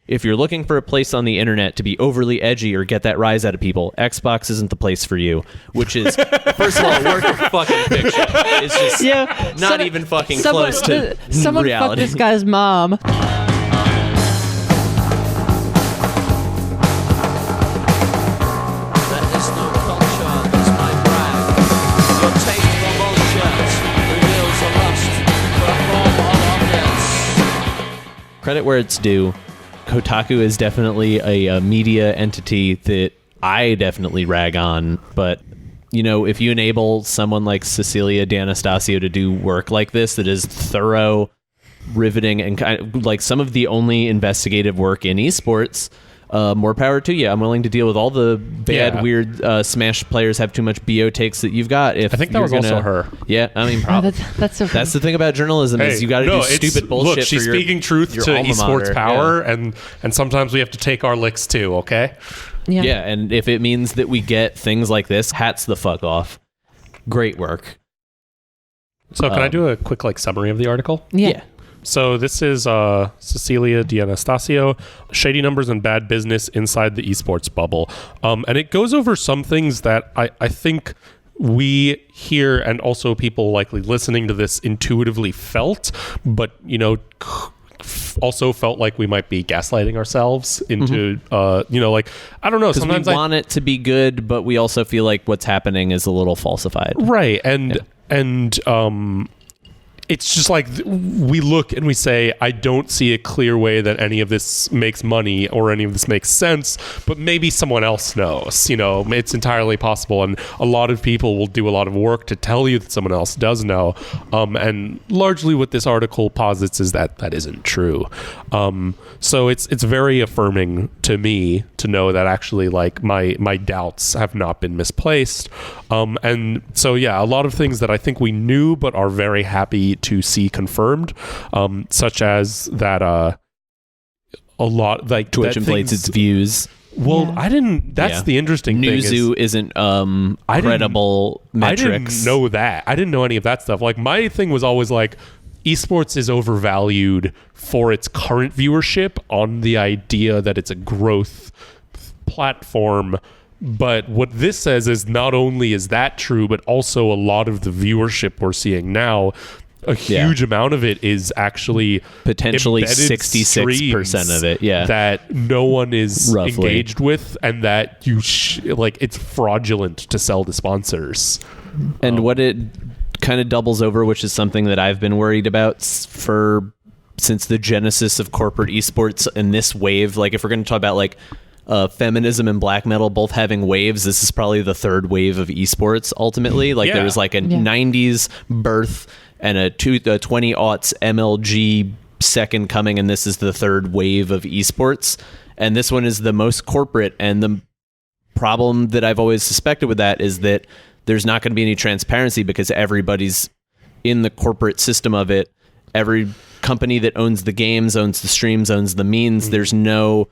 if you're looking for a place on the internet to be overly edgy or get that rise out of people, Xbox isn't the place for you. Which is, first of all, a work of fucking fiction. It's just not even fucking close to someone reality. Fuck this guy's mom. Credit where it's due. Kotaku is definitely a media entity that I definitely rag on, but you know, if you enable someone like Cecilia D'Anastasio to do work like this that is thorough, riveting, and kind of like some of the only investigative work in esports, more power to you. I'm willing to deal with all the bad, weird Smash players have too much BO takes that you've got. If I think that was also her. Yeah, I mean, That's so funny. that's the thing about journalism is you got to do stupid bullshit. Look, she's for speaking truth your to alma esports mater. power, and sometimes we have to take our licks too. Okay. Yeah, and if it means that we get things like this, hats the fuck off. Great work. So can I do a quick summary of the article? Yeah. So this is Cecilia D'Anastasio, Shady Numbers and Bad Business Inside the Esports Bubble. And it goes over some things that I think we here and also people likely listening to this intuitively felt, but, you know, also felt like we might be gaslighting ourselves into, you know, like, I don't know. Sometimes we want it to be good, but we also feel like what's happening is a little falsified. Right. And it's just like we look and we say, I don't see a clear way that any of this makes money or any of this makes sense, but maybe someone else knows. You know, it's entirely possible. And a lot of people will do a lot of work to tell you that someone else does know. And largely what this article posits is that that isn't true. So it's very affirming to me to know that actually like my doubts have not been misplaced. And so, yeah, a lot of things that I think we knew but are very happy to see confirmed, such as that a lot like Twitch inflates its views. Well, I didn't. That's the interesting thing. Newzoo isn't credible metrics. I didn't know that. I didn't know any of that stuff. Like my thing was always like, esports is overvalued for its current viewership on the idea that it's a growth platform. But what this says is not only is that true, but also a lot of the viewership we're seeing now, a huge amount of it is actually potentially 66% of it. Yeah, that no one is engaged with, and that you like it's fraudulent to sell to sponsors. And what it kind of doubles over, which is something that I've been worried about since the genesis of corporate esports and this wave. Like, if we're going to talk about like feminism and black metal both having waves, this is probably the third wave of esports ultimately. Like there was like a 90s birth and a 20 aughts MLG second coming, and this is the third wave of esports, and this one is the most corporate. And the problem that I've always suspected with that is that there's not going to be any transparency because everybody's in the corporate system of it. Every company that owns the games, owns the streams, owns the means. There's no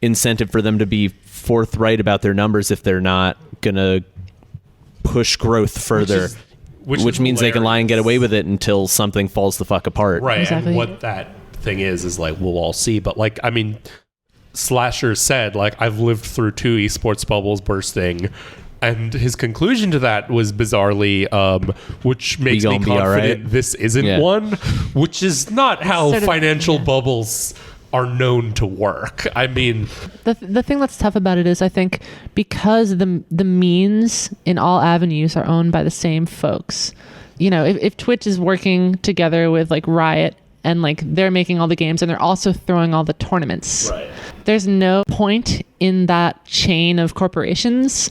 incentive for them to be forthright about their numbers if they're not gonna push growth further, which means they can lie and get away with it until something falls the fuck apart. Right. Exactly. And what that thing is like we'll all see. But like, I mean, Slasher said, like, I've lived through 2 esports bubbles bursting, and his conclusion to that was bizarrely, which makes me confident this isn't one, which is not how financial bubbles are known to work. I mean, the thing that's tough about it is I think because the means in all avenues are owned by the same folks. You know, if Twitch is working together with like Riot and like they're making all the games and they're also throwing all the tournaments, right. There's no point in that chain of corporations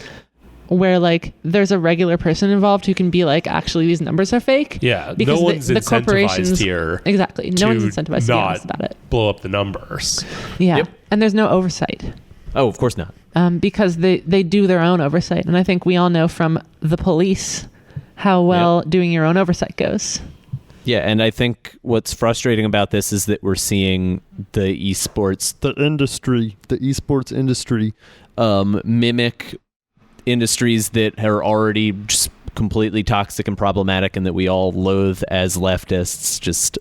where like there's a regular person involved who can be like, actually these numbers are fake. Yeah, because no one's the corporations here. Exactly, no one's incentivized to be honest about it. Blow up the numbers. Yeah, Yep. and there's no oversight. Oh, of course not. Because they do their own oversight, and I think we all know from the police how well doing your own oversight goes. Yeah, and I think what's frustrating about this is that we're seeing the esports industry mimic industries that are already just completely toxic and problematic and that we all loathe as leftists. Just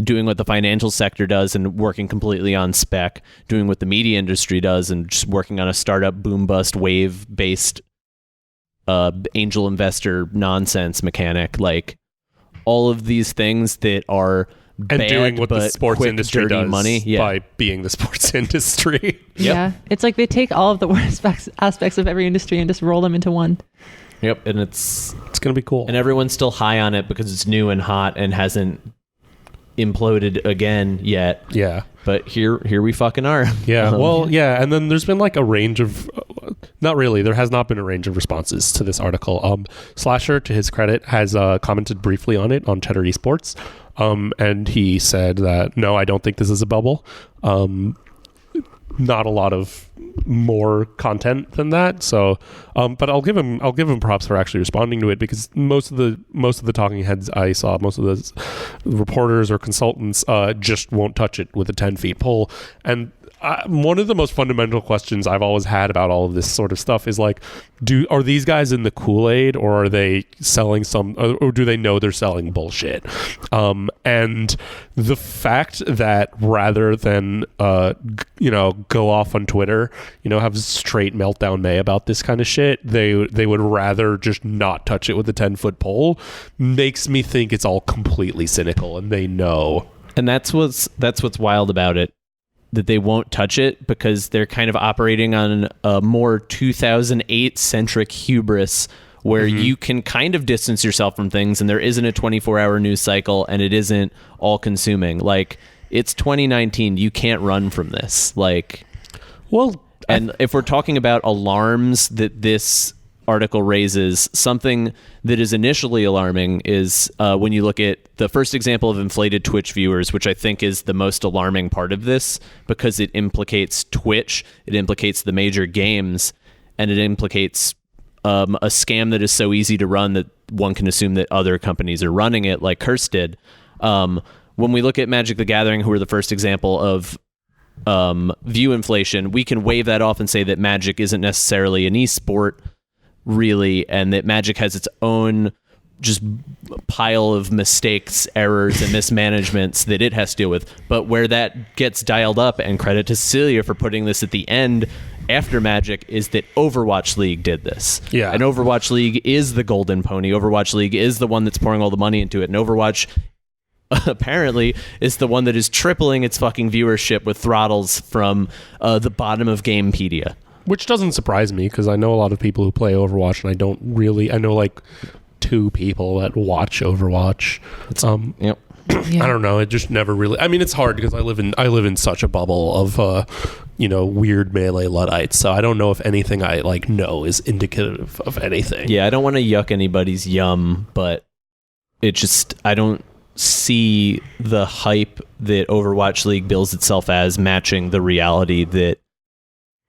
doing what the financial sector does and working completely on spec, doing what the media industry does and just working on a startup boom bust wave based angel investor nonsense mechanic. Like all of these things that are and bad, doing what the but sports quick, industry dirty does money. Yeah. by being the sports industry. Yeah. It's like they take all of the worst aspects of every industry and just roll them into one. Yep, and it's going to be cool. and everyone's still high on it because it's new and hot and hasn't imploded again yet. Yeah. But here we fucking are. Yeah. Well, yeah. And then there's been like a range of, not really, there has not been a range of responses to this article. Slasher, to his credit, has commented briefly on it on Cheddar Esports. And he said that, no, I don't think this is a bubble. Not a lot of more content than that. So, but I'll give him props for actually responding to it, because most of the talking heads I saw, most of the reporters or consultants, just won't touch it with a 10-foot pole. And one of the most fundamental questions I've always had about all of this sort of stuff is like, are these guys in the Kool-Aid, or are they selling or do they know they're selling bullshit? And the fact that rather than go off on Twitter, have straight meltdown May about this kind of shit, they would rather just not touch it with a 10-foot pole, makes me think it's all completely cynical, and they know. And that's what's wild about it, that they won't touch it because they're kind of operating on a more 2008 centric hubris where you can kind of distance yourself from things, and there isn't a 24-hour news cycle, and it isn't all consuming. Like, it's 2019. You can't run from this. Like, well, and if we're talking about alarms that this article raises, something that is initially alarming is when you look at the first example of inflated Twitch viewers, which I think is the most alarming part of this, because it implicates Twitch, it implicates the major games, and it implicates a scam that is so easy to run that one can assume that other companies are running it, like Curse did. When we look at Magic the Gathering, who are the first example of view inflation, we can wave that off and say that Magic isn't necessarily an esport, really, and that Magic has its own just pile of mistakes, errors, and mismanagements that it has to deal with. But where that gets dialed up, and credit to Cecilia for putting this at the end after Magic, is that Overwatch League did this. Yeah. And Overwatch League is the golden pony. Overwatch League is the one that's pouring all the money into it. And Overwatch apparently is the one that is tripling its fucking viewership with throttles from the bottom of Gamepedia. Which doesn't surprise me, because I know a lot of people who play Overwatch, and I know like 2 people that watch Overwatch. Yep. Yeah. I don't know. It just never really. I mean, it's hard because I live in such a bubble of weird melee Luddites. So I don't know if anything I like know is indicative of anything. Yeah, I don't want to yuck anybody's yum, but I don't see the hype that Overwatch League bills itself as matching the reality that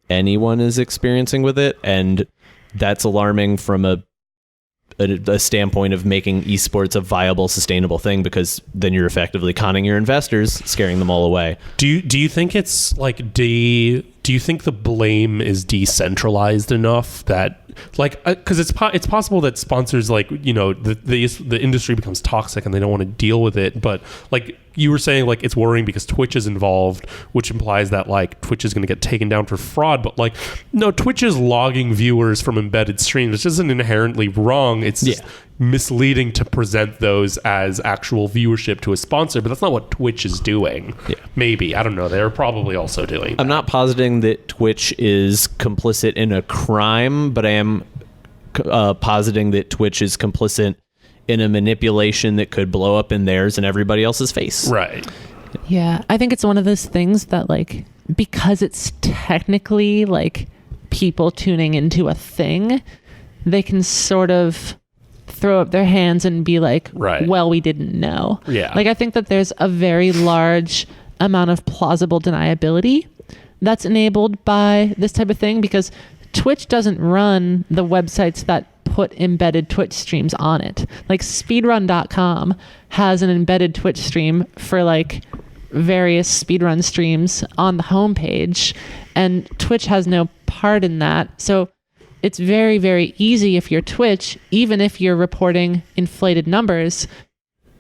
anyone is experiencing with it, and that's alarming from a standpoint of making esports a viable, sustainable thing, because then you're effectively conning your investors, scaring them all away. Do you think it's like do you think the blame is decentralized enough that, like, because it's possible that sponsors, like, the industry becomes toxic and they don't want to deal with it, but like you were saying, like, it's worrying because Twitch is involved, which implies that like Twitch is going to get taken down for fraud. But like, no, Twitch is logging viewers from embedded streams, which isn't inherently wrong. It's just misleading to present those as actual viewership to a sponsor, but that's not what Twitch is doing. Yeah. Maybe, I don't know. They're probably also doing that. I'm not positing that Twitch is complicit in a crime, but I am positing that Twitch is complicit in a manipulation that could blow up in theirs and everybody else's face. Right. Yeah, I think it's one of those things that, like, because it's technically like people tuning into a thing, they can sort of throw up their hands and be like, right, well, we didn't know. Yeah. Like, I think that there's a very large amount of plausible deniability that's enabled by this type of thing, because Twitch doesn't run the websites that put embedded Twitch streams on it. Like, speedrun.com has an embedded Twitch stream for like various speedrun streams on the homepage, and Twitch has no part in that. So it's very, very easy if you're Twitch, even if you're reporting inflated numbers,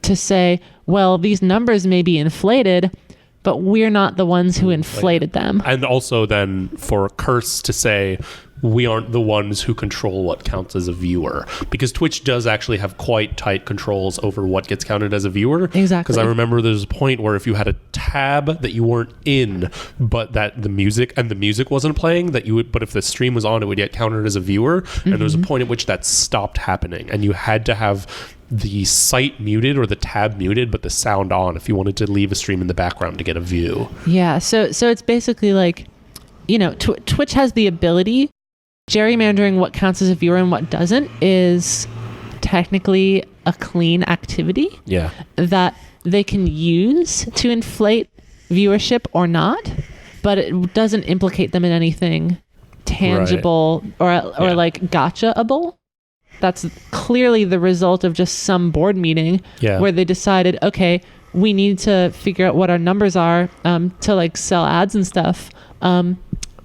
to say, well, these numbers may be inflated, but we're not the ones who inflated them. And also then for Curse to say, we aren't the ones who control what counts as a viewer, because Twitch does actually have quite tight controls over what gets counted as a viewer. Exactly. Because I remember there's a point where if you had a tab that you weren't in, but that the music wasn't playing, that you would, but if the stream was on, it would get counted as a viewer. And there was a point at which that stopped happening, and you had to have the site muted or the tab muted, but the sound on if you wanted to leave a stream in the background to get a view. Yeah. So it's basically like, Twitch has the ability. Gerrymandering what counts as a viewer and what doesn't is technically a clean activity that they can use to inflate viewership or not, but it doesn't implicate them in anything tangible or like gotcha-able. That's clearly the result of just some board meeting where they decided, okay, we need to figure out what our numbers are to like sell ads and stuff.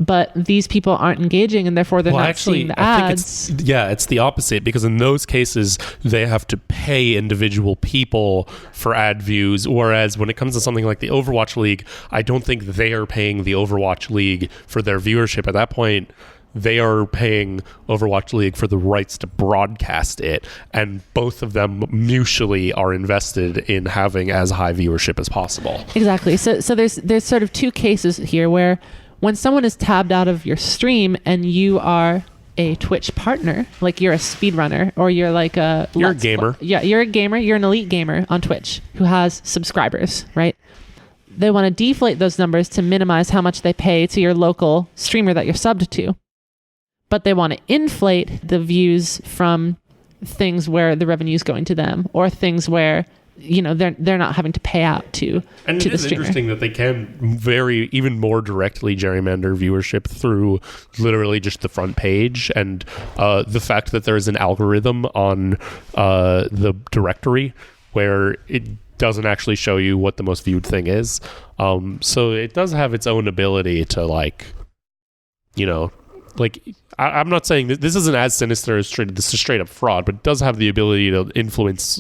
But these people aren't engaging, and therefore they're not seeing the ads. It's the opposite, because in those cases they have to pay individual people for ad views, whereas when it comes to something like the Overwatch League, I don't think they are paying the Overwatch League for their viewership. At that point, they are paying Overwatch League for the rights to broadcast it, and both of them mutually are invested in having as high viewership as possible. Exactly. So there's sort of two cases here where when someone is tabbed out of your stream and you are a Twitch partner, like you're a speedrunner or you're like you're a gamer. You're a gamer. You're an elite gamer on Twitch who has subscribers, right? They want to deflate those numbers to minimize how much they pay to your local streamer that you're subbed to. But they want to inflate the views from things where the revenue is going to them, or things where they're not having to pay out to and to it the is streamer. Interesting that they can even more directly gerrymander viewership through literally just the front page, and the fact that there is an algorithm on the directory where it doesn't actually show you what the most viewed thing is. So it does have its own ability to I'm not saying that this isn't as sinister as this is straight up fraud, but it does have the ability to influence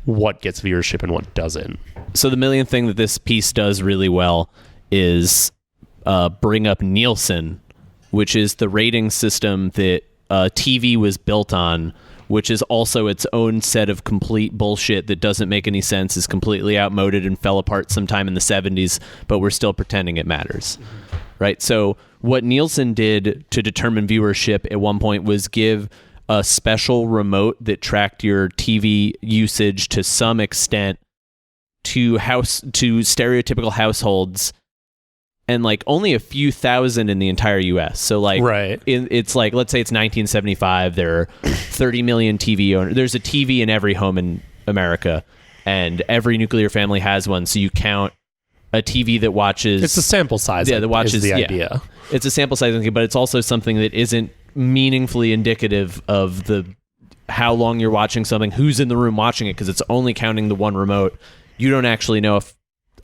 what gets viewership and what doesn't. So the million thing that this piece does really well is bring up Nielsen, which is the rating system that TV was built on, which is also its own set of complete bullshit that doesn't make any sense, is completely outmoded and fell apart sometime in the 70s, but we're still pretending it matters. Right? So what Nielsen did to determine viewership at one point was give a special remote that tracked your TV usage to some extent to stereotypical households, and like only a few thousand in the entire US. So like, it's like, let's say it's 1975, there are 30 million TV owners. There's a TV in every home in America, and every nuclear family has one. So you count a TV that watches. It's a sample size. Yeah, that watches is the idea. It's a sample size, but it's also something that isn't meaningfully indicative of how long you're watching something, who's in the room watching it, because it's only counting the one remote. You don't actually know if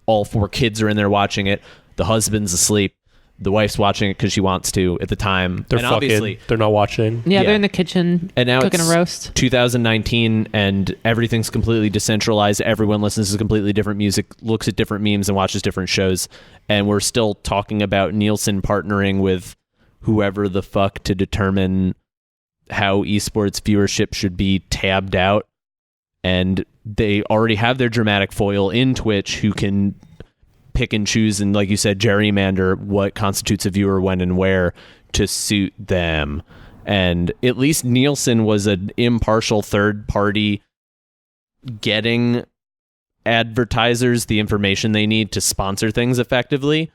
all 4 kids are in there watching it. The husband's asleep. The wife's watching it because she wants to at the time. They're and fucking, obviously they're not watching. Yeah, they're in the kitchen and now cooking it's a roast. 2019 and everything's completely decentralized. Everyone listens to completely different music, looks at different memes, and watches different shows. And we're still talking about Nielsen partnering with whoever the fuck to determine how esports viewership should be tabbed out. And they already have their dramatic foil in Twitch who can pick and choose and, like you said, gerrymander what constitutes a viewer, when and where to suit them. And at least Nielsen was an impartial third party getting advertisers the information they need to sponsor things effectively.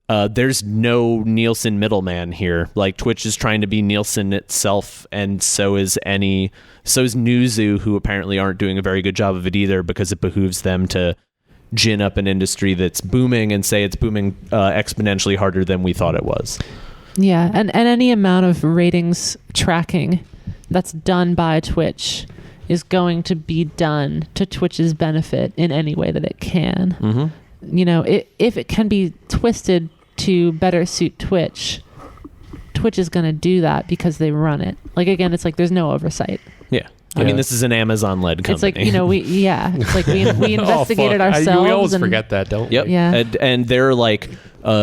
There's no Nielsen middleman here. Like, Twitch is trying to be Nielsen itself, and so is Newzoo, who apparently aren't doing a very good job of it either, because it behooves them to gin up an industry that's booming and say it's booming exponentially harder than we thought it was. Yeah, and any amount of ratings tracking that's done by Twitch is going to be done to Twitch's benefit in any way that it can. Mm-hmm. If it can be twisted to better suit Twitch is going to do that because they run it. Like, again, it's like there's no oversight. Yeah. I mean, this is an Amazon-led company. It's like, it's like we investigated fuck. ourselves. We always and, forget that, don't we? Yep. Yeah. And there are like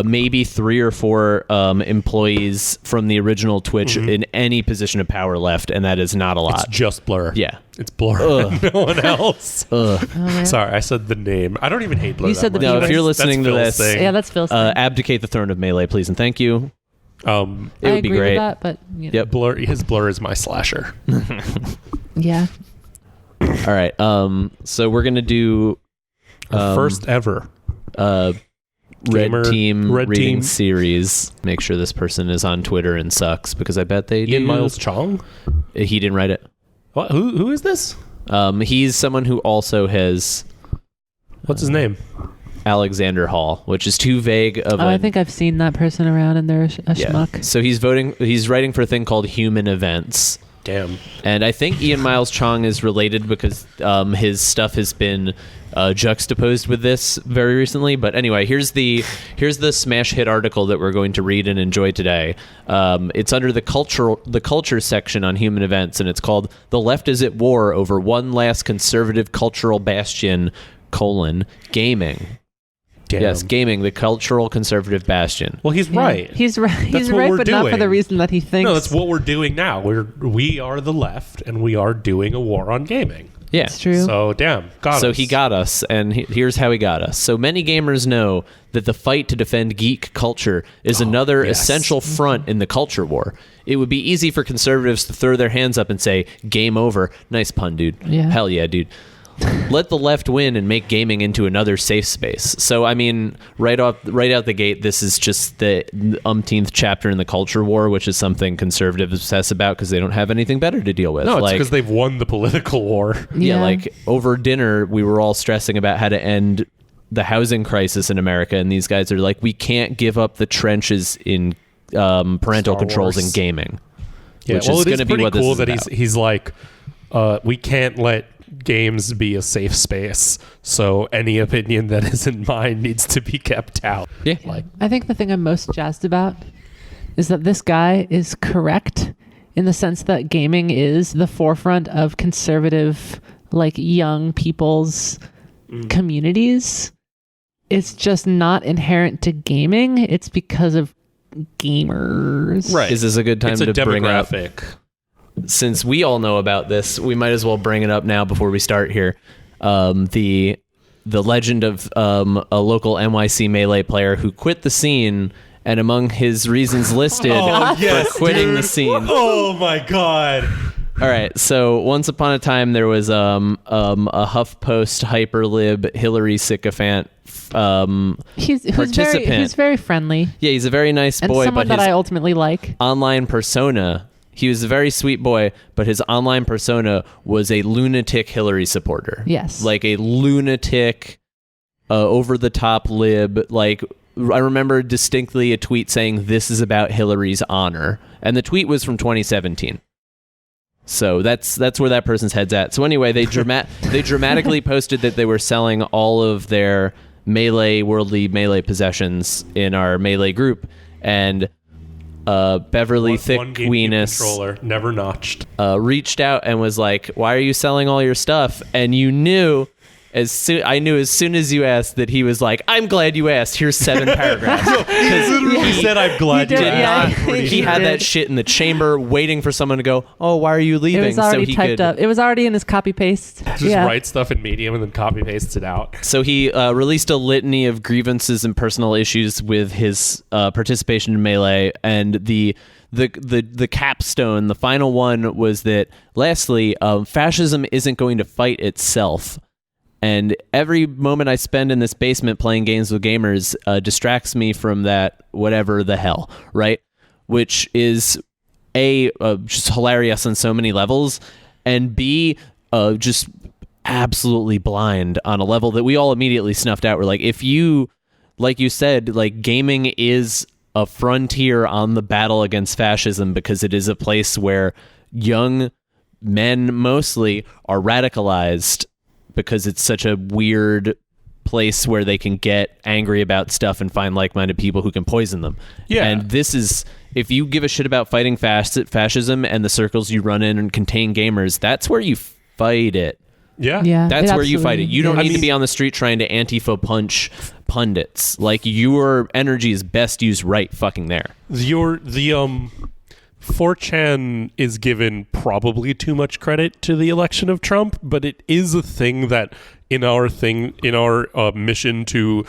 maybe 3 or 4 employees from the original Twitch in any position of power left, and that is not a lot. It's just Blur. Yeah. It's Blur. No one else. man. Sorry, I said the name. I don't even hate Blur. You that said the much. B No, if word. you're That's listening to Phil's this, thing. Yeah, that's Phil's thing. abdicate the throne of Melee, please, and thank you. It I would agree be great. with that, but Yep. His Blur is my slasher. yeah. All right. So we're gonna do Our first ever. Red Team Red reading Team. series. Make sure this person is on Twitter and sucks, because I bet they Ian do. Miles Chong. He didn't write it. What? Who is this? He's someone who also has What's his name? Alexander Hall, which is too vague of I think I've seen that person around, and they're a schmuck. So he's writing for a thing called Human Events. Damn. And I think Ian Miles Chong is related because his stuff has been juxtaposed with this very recently. But anyway, here's the smash hit article that we're going to read and enjoy today. It's under the culture section on Human Events, and it's called "The Left is at War Over One Last Conservative Cultural Bastion: Gaming." Damn. Yes, gaming, the cultural conservative bastion. Well, he's Yeah. right. He's right. He's what right, we're but not for doing. the reason that he thinks. No, that's what we're doing now. We are the left, and we are doing a war on gaming. Yeah. It's true. So damn, got So us. he got us, and here's how he got us. So many gamers know that the fight to defend geek culture is another yes. essential front in the culture war. It would be easy for conservatives to throw their hands up and say, "Game over." Nice pun, dude. Yeah. Hell yeah, dude. Let the left win and make gaming into another safe space. So, I mean, right out the gate, this is just the umpteenth chapter in the culture war, which is something conservatives obsess about because they don't have anything better to deal with. No, it's Like- because they've won the political war. yeah, like over dinner, we were all stressing about how to end the housing crisis in America, and these guys are like, we can't give up the trenches in parental Star controls Wars. in gaming. Yeah, which well, is it is going to be pretty what cool this is that about. he's like, we can't let games be a safe space, so any opinion that isn't mine needs to be kept out. Yeah. Like, I think the thing I'm most jazzed about is that this guy is correct in the sense that gaming is the forefront of conservative, like, young people's communities. It's just not inherent to gaming. It's because of gamers. right. Is this a good time it's a to bring up? demographic. Since we all know about this, we might as well bring it up now before we start here. The legend of a local NYC Melee player who quit the scene, and among his reasons listed for quitting the scene. Oh my god. All right, so once upon a time there was a HuffPost hyperlib Hillary sycophant. He's Participant. he's very friendly Yeah, he's a very nice and boy, someone but that his I ultimately like. online persona, he was a very sweet boy, but his online persona was a lunatic Hillary supporter. Yes. Like a lunatic, over the top lib. Like, I remember distinctly a tweet saying, "This is about Hillary's honor." And the tweet was from 2017. So that's where that person's head's at. So anyway, they dramatically posted that they were selling all of their worldly Melee possessions in our Melee group, and Beverly Thick One GameCube Weenus controller never notched. reached out and was like, "Why are you selling all your stuff?" And you knew as soon as you asked that he was like, "I'm glad you asked. Here's 7 paragraphs." He said, "I'm glad He you did, asked." yeah. He had did. that shit in the chamber, waiting for someone to go, "Oh, why are you It leaving?" was already so he typed could, up. It was already in his copy paste. Just write stuff in Medium and then copy pastes it out. So he released a litany of grievances and personal issues with his participation in Melee, and the capstone, the final one, was that lastly, fascism isn't going to fight itself. And every moment I spend in this basement playing games with gamers distracts me from that, whatever the hell, right? Which is just hilarious on so many levels, and B, just absolutely blind on a level that we all immediately snuffed out. We're like, if you, like you said, like, gaming is a frontier on the battle against fascism because it is a place where young men mostly are radicalized because it's such a weird place where they can get angry about stuff and find like-minded people who can poison them. Yeah. And this is if you give a shit about fighting fascism and the circles you run in and contain gamers, that's where you fight it. Yeah, That's it where you fight it. absolutely You don't is. need to be on the street trying to Antifa punch pundits. Like, your energy is best used right fucking there. The 4chan is given probably too much credit to the election of Trump, but it is a thing that in our mission to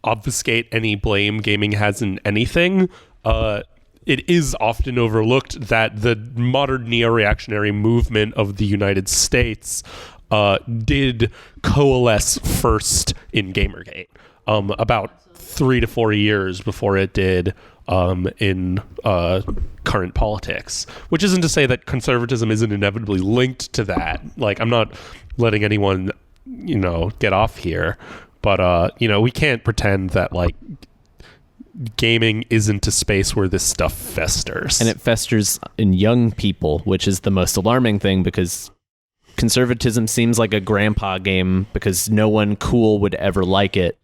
obfuscate any blame gaming has in anything, it is often overlooked that the modern neo-reactionary movement of the United States did coalesce first in Gamergate, about 3 to 4 years before it did in current politics. Which isn't to say that conservatism isn't inevitably linked to that. Like, I'm not letting anyone, get off here, but we can't pretend that like gaming isn't a space where this stuff festers. And it festers in young people, which is the most alarming thing, because conservatism seems like a grandpa game because no one cool would ever like it.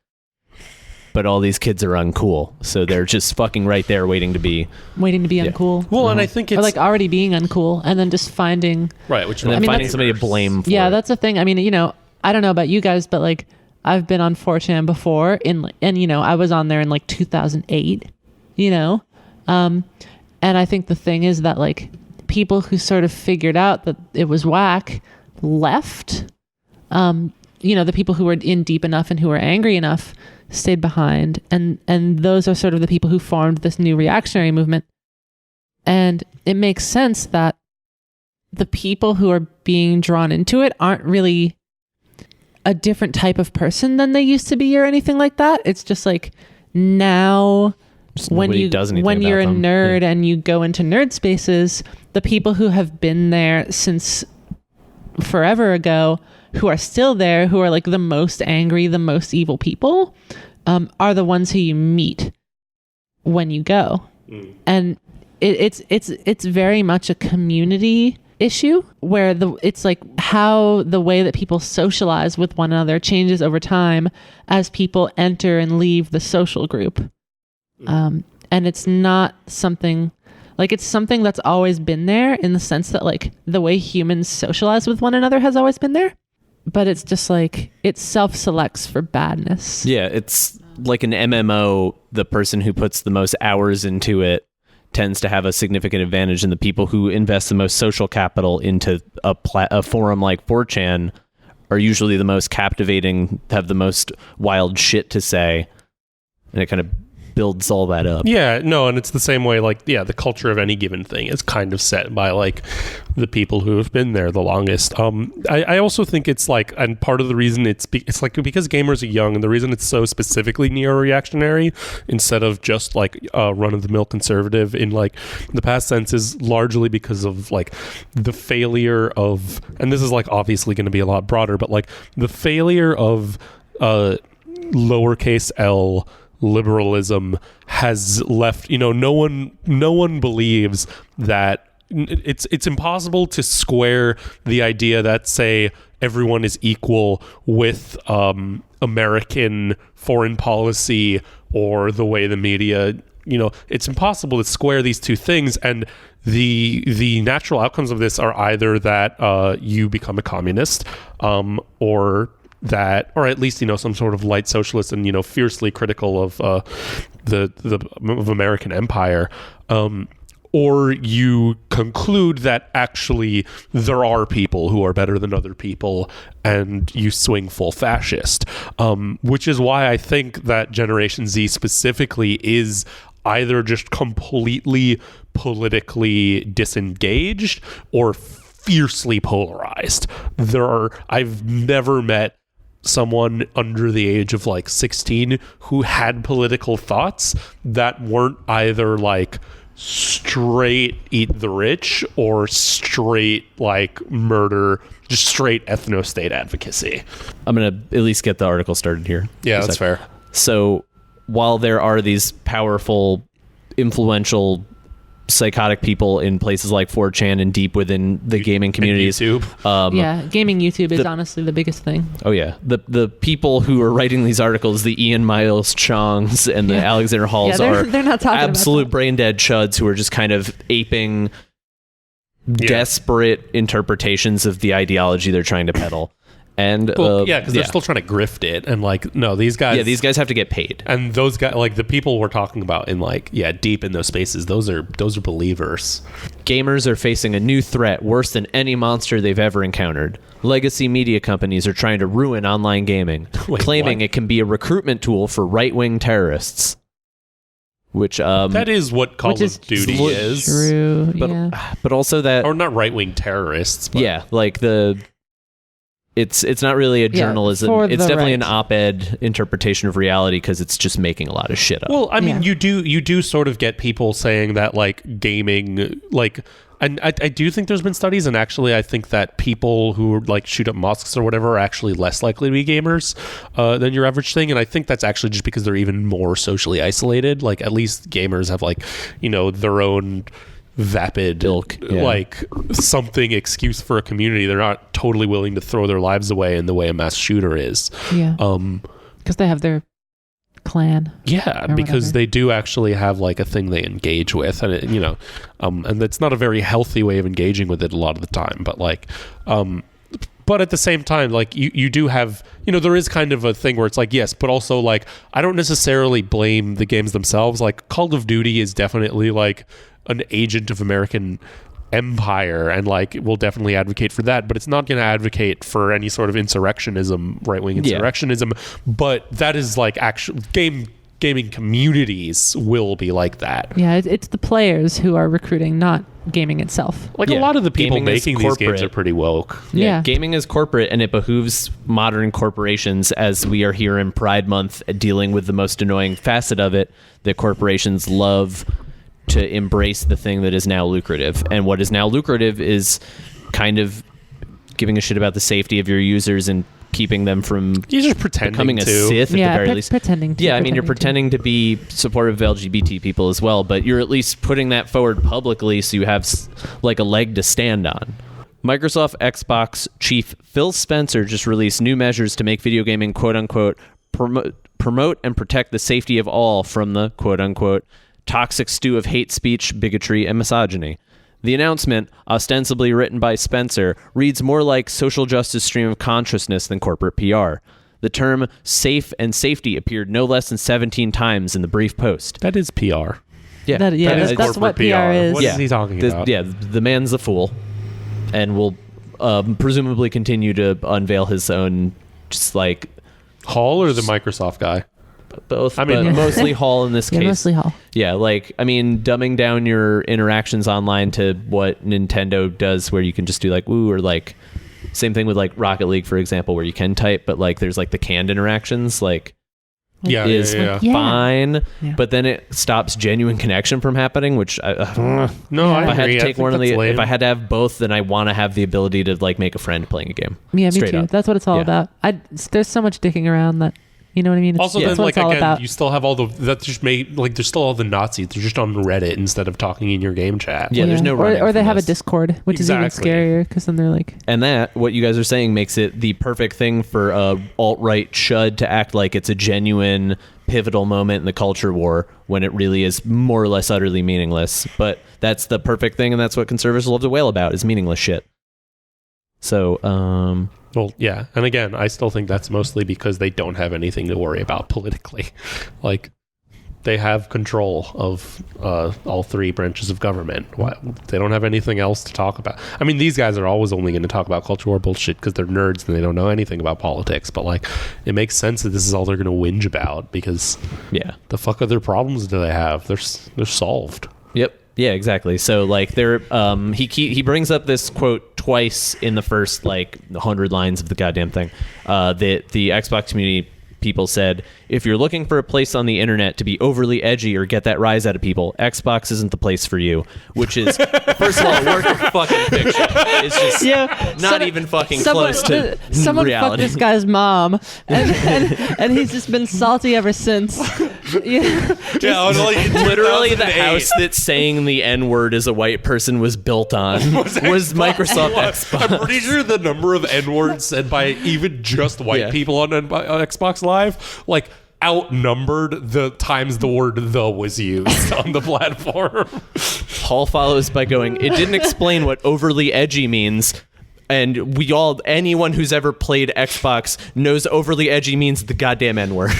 But all these kids are uncool, so they're just fucking right there waiting to be uncool. Well, and I think it's or like already being uncool and then just finding right, which and then I mean, finding that's- somebody to blame for yeah it. that's the thing. I mean, I don't know about you guys, but like I've been on 4chan before and I was on there in like 2008, and I think the thing is that like people who sort of figured out that it was whack left. The people who were in deep enough and who were angry enough stayed behind, and those are sort of the people who formed this new reactionary movement. And it makes sense that the people who are being drawn into it aren't really a different type of person than they used to be or anything like that. It's just like now Just when nobody does anything when you're a about them. nerd and you go into nerd spaces, the people who have been there since forever ago, who are still there, who are like the most angry, the most evil people, are the ones who you meet when you go. And it's very much a community issue where it's like how the way that people socialize with one another changes over time as people enter and leave the social group. And it's not something like, it's something that's always been there in the sense that like the way humans socialize with one another has always been there, but it's just like it self-selects for badness. Yeah, it's like an MMO. The person who puts the most hours into it tends to have a significant advantage, and the people who invest the most social capital into a forum like 4chan are usually the most captivating, have the most wild shit to say, and it kind of builds all that up. Yeah, no, and it's the same way, like, the culture of any given thing is kind of set by, like, the people who have been there the longest. I also think it's, like, and part of the reason it's like, because gamers are young, and the reason it's so specifically neo-reactionary instead of just, like, run-of-the-mill conservative in, like, the past sense is largely because of, like, the failure of, and this is, like, obviously going to be a lot broader, but, like, the failure of lowercase l liberalism has left, no one believes that it's impossible to square the idea that, say, everyone is equal with American foreign policy or the way the media, it's impossible to square these two things. And the natural outcomes of this are either that you become a communist, or at least some sort of light socialist and fiercely critical of of American empire, or you conclude that actually there are people who are better than other people, and you swing full fascist, which is why I think that Generation Z specifically is either just completely politically disengaged or fiercely polarized. I've never met someone under the age of like 16 who had political thoughts that weren't either like straight eat the rich or straight like murder, just straight ethno-state advocacy. I'm gonna at least get the article started here. Yeah, that's fair. So while there are these powerful, influential psychotic people in places like 4chan and deep within the gaming communities. YouTube. Yeah, gaming YouTube is honestly the biggest thing. Oh yeah, the people who are writing these articles, the Ian Miles Chongs and the Alexander Halls, they're not talking about absolute that. brain dead chuds who are just kind of aping desperate interpretations of the ideology they're trying to peddle. And because they're still trying to grift it, and like, no, these guys have to get paid. And those guys, like the people we're talking about in like, deep in those spaces, those are believers. Gamers are facing a new threat worse than any monster they've ever encountered. Legacy media companies are trying to ruin online gaming, claiming it can be a recruitment tool for right-wing terrorists. Which that is what Call of Duty is. True, but also that, or not right-wing terrorists. But like it's not really a journalism. It's definitely an op-ed interpretation of reality because it's just making a lot of shit up. Well, I mean, you do sort of get people saying that like gaming, like, and I do think there's been studies, and actually I think that people who like shoot up mosques or whatever are actually less likely to be gamers than your average thing, and I think that's actually just because they're even more socially isolated. Like, at least gamers have like, their own vapid like something excuse for a community. They're not totally willing to throw their lives away in the way a mass shooter is. Because they have their clan. Because they do actually have like a thing they engage with, and and it's not a very healthy way of engaging with it a lot of the time, but like but at the same time, like you do have, there is kind of a thing where it's like, yes, but also like, I don't necessarily blame the games themselves. Like Call of Duty is definitely like an agent of American empire, and like will definitely advocate for that, but it's not going to advocate for any sort of insurrectionism, right-wing insurrectionism. But that is like actual gaming communities will be like that. It's the players who are recruiting, not gaming itself. Like a lot of the people making these games are pretty woke. Gaming is corporate, and it behooves modern corporations, as we are here in Pride Month dealing with the most annoying facet of it, that corporations love to embrace the thing that is now lucrative. And what is now lucrative is kind of giving a shit about the safety of your users and keeping them from becoming a Sith at the very least. You're pretending to be supportive of LGBT people as well, but you're at least putting that forward publicly so you have like a leg to stand on. Microsoft Xbox chief Phil Spencer just released new measures to make video gaming quote-unquote promote and protect the safety of all from the quote-unquote toxic stew of hate speech, bigotry, and misogyny. The announcement, ostensibly written by Spencer, reads more like social justice stream of consciousness than corporate PR. The term safe and safety appeared no less than 17 times in the brief post. That is PR. That's what PR is. What is he talking about? The man's a fool, and will presumably continue to unveil his own, just like... Hall or the Microsoft guy? Both, but mostly Hall in this case. Mostly Hall. Dumbing down your interactions online to what Nintendo does, where you can just do like woo, or like same thing with like Rocket League, for example, where you can type, but like there's like the canned interactions, like is fine, but then it stops genuine connection from happening, which I had to take one of the, if I had to have both, then I want to have the ability to like make a friend playing a game. Me too. That's what it's all about. There's so much dicking around that. You know what I mean? Also, then, like, again, you still have all the... That's just made... Like, there's still all the Nazis. They're just on Reddit instead of talking in your game chat. There's no... Or they have a Discord, which is even scarier, because then they're like... And that, what you guys are saying, makes it the perfect thing for a alt-right chud to act like it's a genuine pivotal moment in the culture war, when it really is more or less utterly meaningless. But that's the perfect thing, and that's what conservatives love to wail about, is meaningless shit. So, Well, yeah. And again, I still think that's mostly because they don't have anything to worry about politically. Like, they have control of all three branches of government. They don't have anything else to talk about. I mean, these guys are always only going to talk about culture war bullshit because they're nerds and they don't know anything about politics. But, like, it makes sense that this is all they're going to whinge about, because the fuck other problems do they have? They're solved. Yep. Yeah, exactly. So like he brings up this quote twice in the first like 100 lines of the goddamn thing. That the Xbox community people said, if you're looking for a place on the internet to be overly edgy or get that rise out of people, Xbox isn't the place for you. Which is, first of all, a work of fucking fiction. It's just not even fucking close to someone reality. Fucked this guy's mom, and he's just been salty ever since. Yeah. Yeah, like in Literally, the 2008. house that saying the N-word as a white person was built on was Microsoft Xbox. I'm pretty sure the number of N-words said by even just white Yeah. people on Xbox Live, like, outnumbered the times the word "the" was used on the platform. Hall follows by going, it didn't explain what overly edgy means. And anyone who's ever played Xbox knows overly edgy means the goddamn N-word.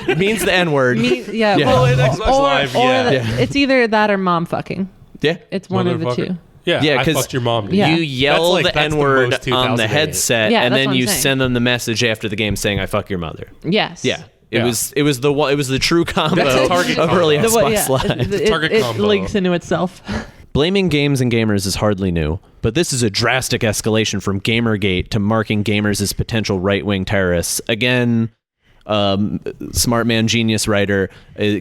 It means the N-word. Yeah. Yeah. Well, in Xbox Live, yeah. It's either that or mom fucking. Yeah. It's one of the Motherfucker. two. Yeah, Yeah, I 'cause fucked your mom. Dude. Yeah. You yell That's the the N-word most on the 2008. headset, Yeah, and that's then what I'm you saying. send them the message after the game saying, I fuck your mother. Yes. Yeah. It Yeah. was the true combo That's a target of early combo. Xbox Live. Target it combo. links into itself. Blaming games and gamers is hardly new, but this is a drastic escalation from Gamergate to marking gamers as potential right-wing terrorists. Again, smart man, genius writer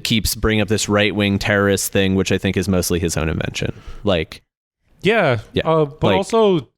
keeps bringing up this right-wing terrorist thing, which I think is mostly his own invention. Like, Yeah, Yeah. but Like, also,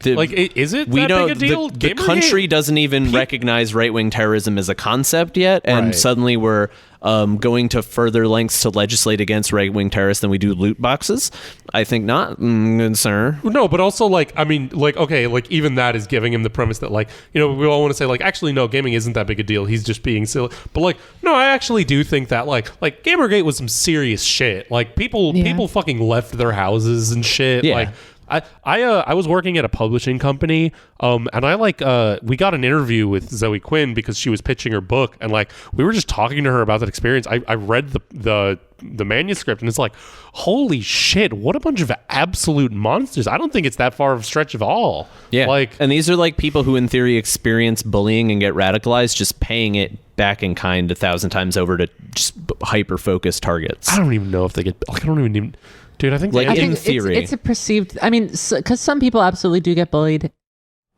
the, is it we that don't. big a deal? The Gamergate? country doesn't even recognize right-wing terrorism as a concept yet, and Right. suddenly we're going to further lengths to legislate against right-wing terrorists than we do loot boxes. I think not, good sir. No, but also okay, even that is giving him the premise that we all want to say actually no, gaming isn't that big a deal. He's just being silly. But no, I actually do think that like Gamergate was some serious shit. Like people fucking left their houses and shit. Yeah. Like I was working at a publishing company, and I we got an interview with Zoe Quinn because she was pitching her book, and we were just talking to her about that experience. I read the manuscript, and it's like, holy shit, what a bunch of absolute monsters. I don't think it's that far of a stretch at all. Yeah, and these are people who in theory experience bullying and get radicalized, just paying it back in kind 1,000 times over to just hyper-focused targets. I don't even know if they get I don't even dude, I think Like, I in think theory. it's a perceived. I mean, because some people absolutely do get bullied,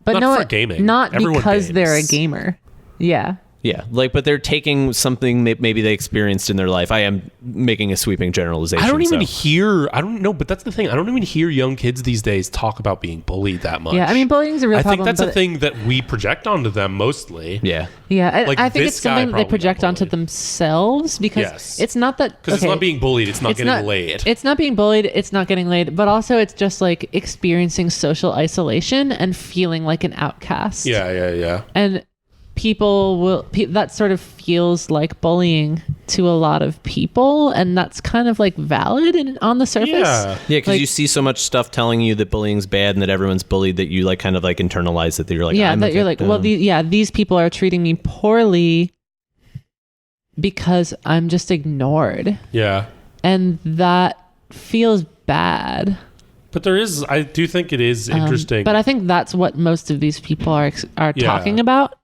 but Not no, for gaming. not Everyone because they're a games. gamer. Yeah. Yeah, but they're taking something maybe they experienced in their life. I am making a sweeping generalization. I don't even so. hear. I don't know, but that's the thing. I don't even hear young kids these days talk about being bullied that much. Yeah. I mean, bullying's a real I problem. think that's a but- thing that we project onto them mostly. Yeah. Yeah, I, Like, I think this it's guy something that they probably got project onto bullied. themselves because Yes. it's not that Because it's not being bullied, it's not getting laid. It's not being bullied. It's not getting laid. But also, it's just experiencing social isolation and feeling like an outcast. Yeah. And that sort of feels like bullying to a lot of people, and that's kind of valid on the surface. Yeah. Yeah, because you see so much stuff telling you that bullying's bad and that everyone's bullied that you kind of internalize it, that you're Yeah, I'm that a you're victim. well, these people are treating me poorly because I'm just ignored. Yeah. And that feels bad. But I do think it is interesting. But I think that's what most of these people are Yeah. talking about.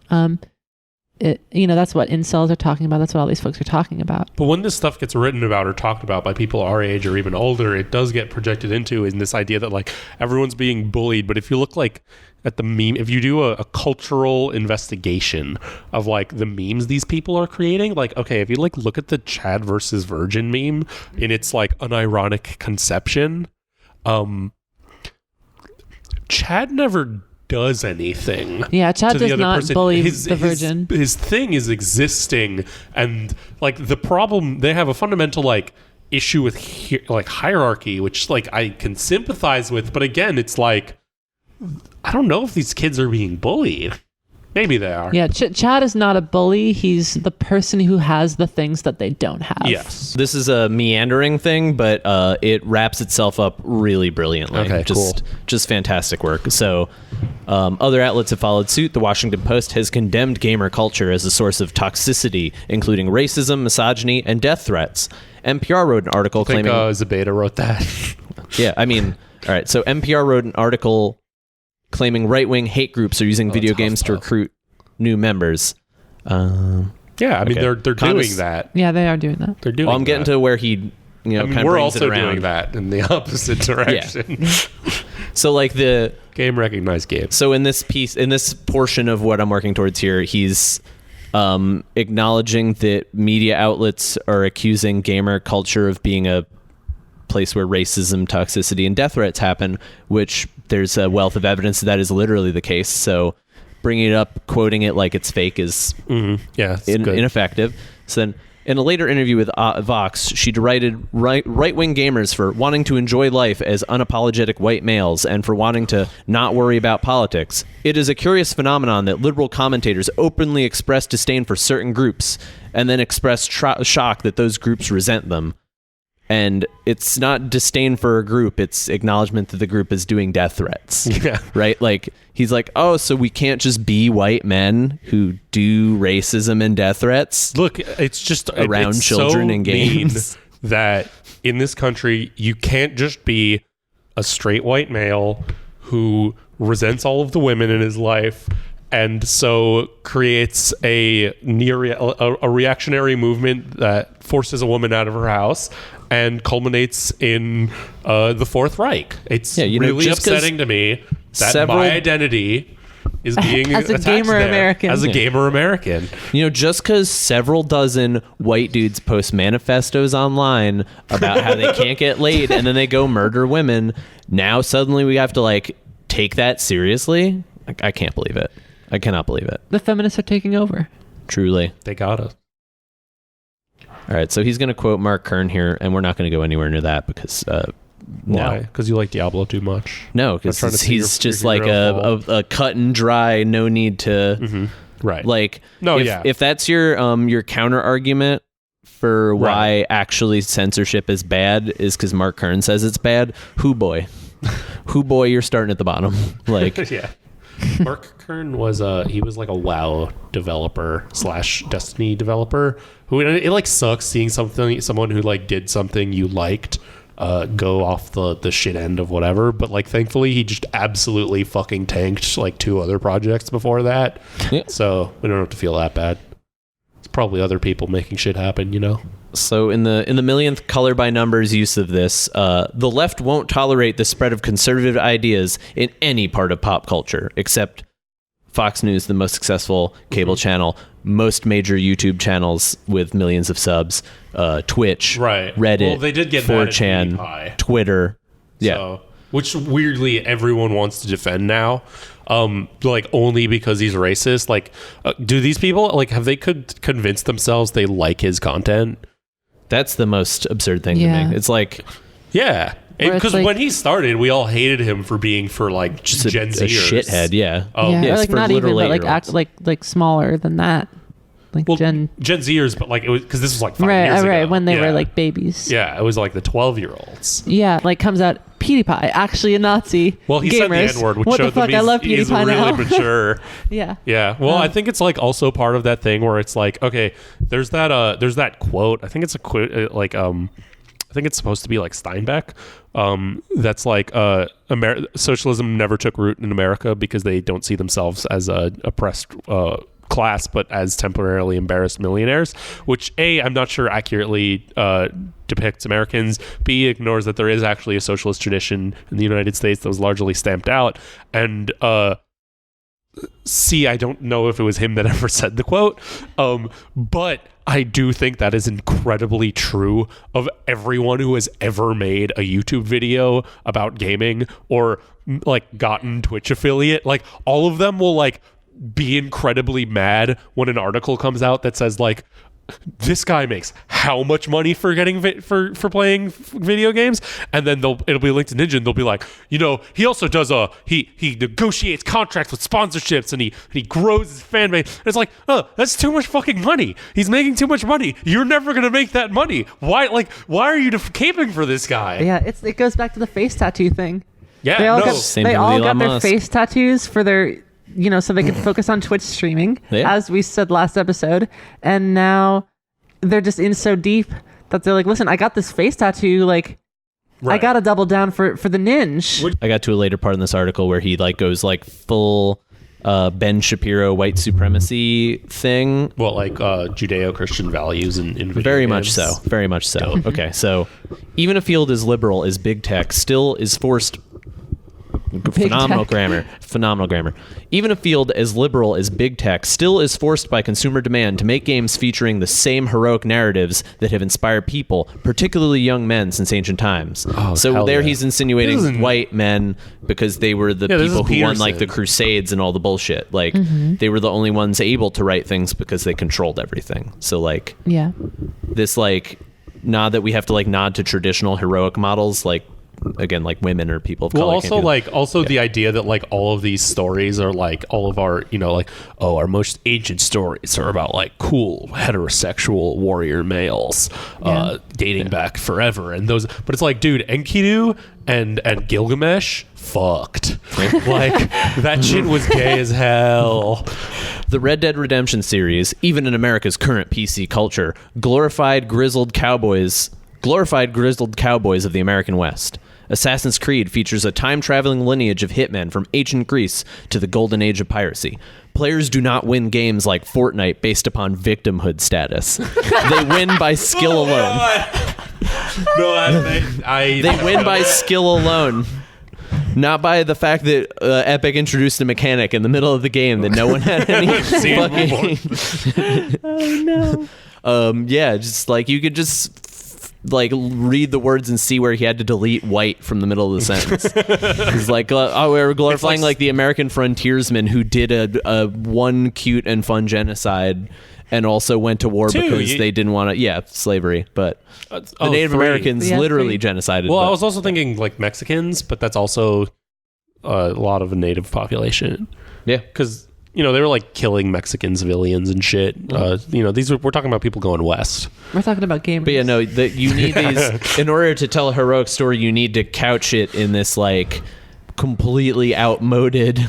That's what incels are talking about. That's what all these folks are talking about. But when this stuff gets written about or talked about by people our age or even older, it does get projected into in this idea that everyone's being bullied. But if you look at the meme, if you do a cultural investigation of the memes these people are creating, if you look at the Chad versus Virgin meme in its unironic conception, Chad never does anything. Yeah, Chad to the does other not person. bully the virgin. His thing is existing, and the problem, they have a fundamental issue with hierarchy, which I can sympathize with, but again, it's I don't know if these kids are being bullied. Maybe they are. Yeah, Chad is not a bully. He's the person who has the things that they don't have. Yes. This is a meandering thing, but it wraps itself up really brilliantly. Okay, Just fantastic work. So other outlets have followed suit. The Washington Post has condemned gamer culture as a source of toxicity, including racism, misogyny, and death threats. NPR wrote an article I think claiming... Zabeta wrote that. Yeah, I mean, all right. So NPR wrote an article claiming right-wing hate groups are using video games to recruit new members. Yeah, I mean, Okay. they're Congress- doing that. Yeah, they are doing that. They're doing Well, I'm getting that. to where he, I mean, kind of we're brings also it around. doing that in the opposite direction. So Game recognized game. So in this portion of what I'm working towards here, he's acknowledging that media outlets are accusing gamer culture of being a place where racism, toxicity, and death threats happen, which there's a wealth of evidence that is literally the case. So bringing it up, quoting it like it's fake is Yeah, it's good. ineffective. So then In a later interview with Vox, she derided right-wing gamers for wanting to enjoy life as unapologetic white males and for wanting to not worry about politics. It is a curious phenomenon that liberal commentators openly express disdain for certain groups and then express shock that those groups resent them. And it's not disdain for a group, it's acknowledgement that the group is doing death threats. Yeah. Right? Like, he's like, oh, so we can't just be white men who do racism and death threats? Look, it's just around it's children so in games. mean that in this country, you can't just be a straight white male who resents all of the women in his life and so creates a reactionary movement that forces a woman out of her house and culminates in the Fourth Reich. It's really upsetting to me that my identity is being as a attached gamer there American. as a gamer American. You know, just because several dozen white dudes post manifestos online about how they can't get laid and then they go murder women, now suddenly we have to like take that seriously? I can't believe it. I cannot believe it. The feminists are taking over. Truly. They got us. All right, so he's going to quote Mark Kern here, and we're not going to go anywhere near that because Why? no. Because you like Diablo too much? No, because he's just like a cut and dry, no need to Right. like. No, if that's your counter argument for why actually censorship is bad is because Mark Kern says it's bad. Who boy, you're starting at the bottom. Like, yeah. Mark Kern was he was like a WoW developer / Destiny developer who it like sucks seeing someone who like did something you liked go off the shit end of whatever, but like thankfully he just absolutely fucking tanked like 2 other projects before that. Yeah. So we don't have to feel that bad. It's probably other people making shit happen, you know. So in the millionth color by numbers use of this, the left won't tolerate the spread of conservative ideas in any part of pop culture, except Fox News, the most successful cable channel, most major YouTube channels with millions of subs, Twitch, Reddit, well, they did get 4chan, Twitter. Yeah. So, which weirdly everyone wants to defend now. Like only because he's racist. Like, do these people like have they convinced themselves they like his content? That's the most absurd thing Yeah. to me. It's like, Yeah, Where it's because like- when he started, we all hated him for being for like just Gen a Zers. shithead. Yeah. Oh, yeah, yeah, or it's like for not even, literal but like 8-year-olds. like smaller than that, like Well, Gen. Gen Zers, but like it was because this was like 5 Right, years ago. right, when they Yeah. were like babies. Yeah, it was like the 12-year-olds. Yeah, like comes out PewDiePie, actually a Nazi. Well, he Gamers. said the N-word, which what showed the fuck? them I love he's PewDiePie really now. mature. Yeah. Yeah. Well, I think it's like also part of that thing where it's like, okay, there's that quote. I think it's a quote I think it's supposed to be like Steinbeck. That's like socialism never took root in America because they don't see themselves as a oppressed class, but as temporarily embarrassed millionaires, which A, I'm not sure accurately depicts Americans. B, ignores that there is actually a socialist tradition in the United States that was largely stamped out. And C, I don't know if it was him that ever said the quote, but I do think that is incredibly true of everyone who has ever made a YouTube video about gaming or like gotten Twitch affiliate. Like all of them will like be incredibly mad when an article comes out that says like, this guy makes how much money for getting for playing video games, and then it'll be linked to Ninja, and they'll be like, you know, he also does he negotiates contracts with sponsorships, and he grows his fan base. And it's like, oh, that's too much fucking money. He's making too much money. You're never gonna make that money. Why are you caping for this guy? Yeah, it goes back to the face tattoo thing. Yeah, They all no. got, Same they thing all with got Elon their Musk. face tattoos for their, you know, so they could focus on Twitch streaming, Yeah. as we said last episode. And now they're just in so deep that they're like, listen, I got this face tattoo. Like, I Right. got to double down for the ninja. I got to a later part in this article where he like goes like full Ben Shapiro white supremacy thing. Well, like Judeo-Christian values in video Very games. much so. Very much so. Okay, so even a field as liberal as big tech still is forced Phenomenal tech. grammar. Phenomenal grammar. Even a field as liberal as big tech still is forced by consumer demand to make games featuring the same heroic narratives that have inspired people, particularly young men, since ancient times. So hell there yeah. he's insinuating This isn't- white men because they were the Yeah, this people is who won like the Peterson. Crusades and all the bullshit. Like they were the only ones able to write things because they controlled everything. So like Yeah. this like nod that we have to like nod to traditional heroic models, like again, like women or people of Well, color. also can't do like also the idea that like all of these stories are like all of our like our most ancient stories are about like cool heterosexual warrior males dating back forever, and those. But it's like, dude, Enkidu and Gilgamesh fucked. Like that shit was gay as hell. The Red Dead Redemption series, even in America's current PC culture, glorified grizzled cowboys of the American West. Assassin's Creed features a time-traveling lineage of hitmen from ancient Greece to the golden age of piracy. Players do not win games like Fortnite based upon victimhood status. They win by skill alone. They win by skill alone. Not by the fact that Epic introduced a mechanic in the middle of the game that no one had any fucking... Oh no. Yeah, just like you could just like read the words and see where he had to delete white from the middle of the sentence. It's like, we're glorifying like the American frontiersman who did a one cute and fun genocide and also went to war because they didn't want to, slavery. But the Native Americans Yeah, literally 3. genocided. Well, but- I was also thinking like Mexicans, but that's also a lot of a native population. yeah. Because they were like killing Mexican civilians and shit. We're talking about people going west. We're talking about gamers. But yeah, no, you need these in order to tell a heroic story. You need to couch it in this like completely outmoded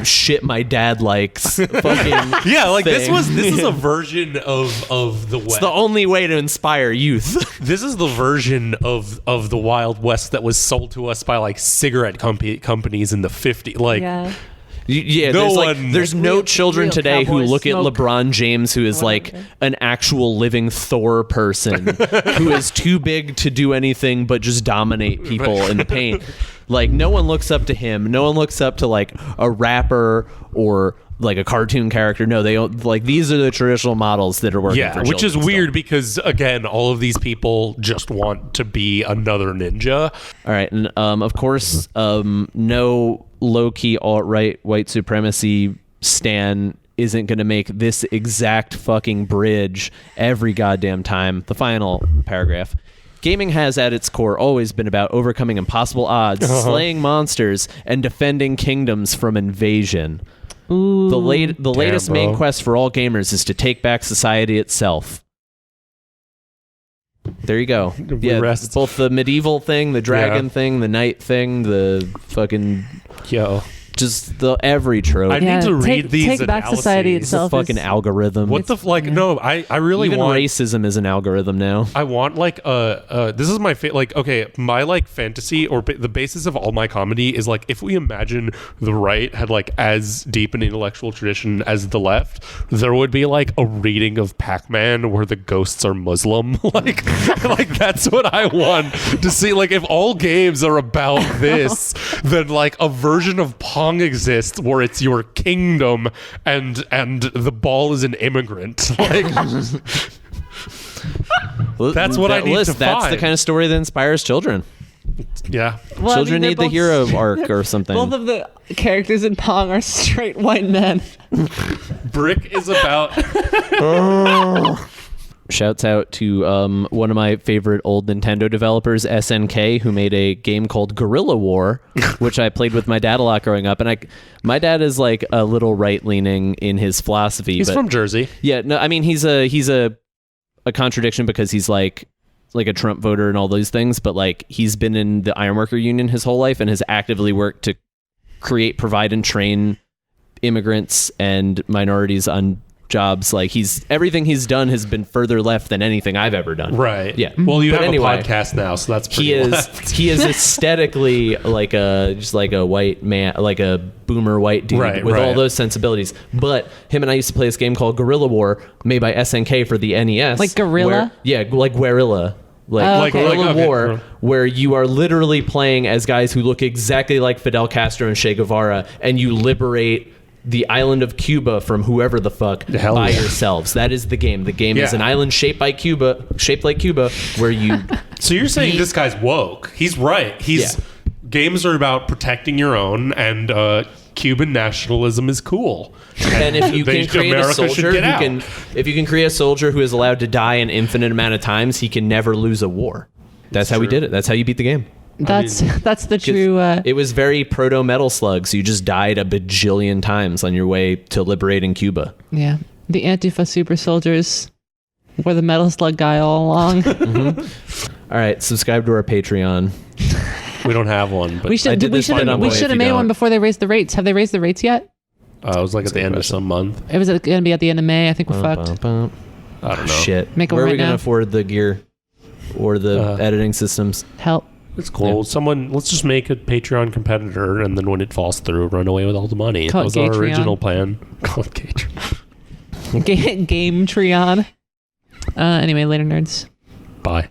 shit my dad likes fucking Yeah, like this thing. is a version of the West. It's the only way to inspire youth. This is the version of the Wild West that was sold to us by like cigarette companies in the 50s. Like yeah. Yeah, No there's one- no Real- children real today who cowboys look at smoke LeBron James, who is like whatever. an actual living Thor person, who is too big to do anything but just dominate people in the paint. Like no one looks up to him. No one looks up to like a rapper or like a cartoon character. No, they don't, like these are the traditional models that are working. yeah, for which is children weird because again, all of these people just want to be another ninja. All right, and of course, no low-key alt-right white supremacy stan isn't going to make this exact fucking bridge every goddamn time. The final paragraph. Gaming has at its core always been about overcoming impossible odds, slaying monsters, and defending kingdoms from invasion. Ooh. The latest main bro. quest for all gamers is to take back society itself. There you go. Yeah, rest. both the medieval thing, the dragon thing, the knight thing, the fucking Yo, just the every trope. I need to read these Take back society analyses. itself. fucking is- algorithm. what the like? No, I really Even want. racism is an algorithm now. I want like this is my like okay, my like fantasy or the basis of all my comedy is like if we imagine the right had like as deep an intellectual tradition as the left, there would be like a reading of Pac-Man where the ghosts are Muslim. like that's what I want to see. Like if all games are about this, then like a version of Pong exists where it's your kingdom and the ball is an immigrant. Like That's what I need to That's the find. kind of story that inspires children. yeah. Well, I Children mean, need they're the hero arc or something. Both of the characters in Pong are straight white men. Brick is about Shouts out to one of my favorite old Nintendo developers, SNK, who made a game called Guerrilla War, which I played with my dad a lot growing up. And my dad is like a little right-leaning in his philosophy. he's but from Jersey. yeah, no, I mean he's a contradiction because he's like a Trump voter and all those things, but like he's been in the Ironworker Union his whole life and has actively worked to create, provide, and train immigrants and minorities on jobs. Like everything he's done has been further left than anything I've ever done. Right. Yeah. Well, you But have anyway, a podcast now, so that's pretty He is left. he is aesthetically like a white man, like a boomer white dude Right, with all right. those sensibilities. But him and I used to play this game called Guerrilla War, made by SNK for the NES. Like Guerrilla? Yeah, like Guerrilla. like okay. Guerrilla Okay. War, where you are literally playing as guys who look exactly like Fidel Castro and Che Guevara, and you liberate the island of Cuba from whoever the fuck Hell by yeah. yourselves. That is the game. The game is Yeah. an island shaped like Cuba, where you So you're saying this guy's woke? He's right. Games are about protecting your own, and Cuban nationalism is cool. and if you They- can create America a should soldier get who out. can, if you can create a soldier who is allowed to die an infinite amount of times, he can never lose a war. That's how we true. did it. That's how you beat the game. That's the true. It was very proto Metal Slug, so you just died a bajillion times on your way to liberating Cuba. Yeah, the Antifa super soldiers were the Metal Slug guy all along. All right, subscribe to our Patreon. We don't have one, but we I should did we this should one on we Way should If have You made one Don't. before they raised the rates. Have they raised the rates yet? it was like at the end of question. some month. It was going to be at the end of May. I think we're fucked. Bum. I don't know. Shit. Make 'em Where are right we going to now. afford the gear or the editing systems? Help. It's cool. Let's just make a Patreon competitor, and then when it falls through, run away with all the money. Call That it was our Gatreon. original plan. Call it Gatreon. Game Treon. Anyway, later, nerds. Bye.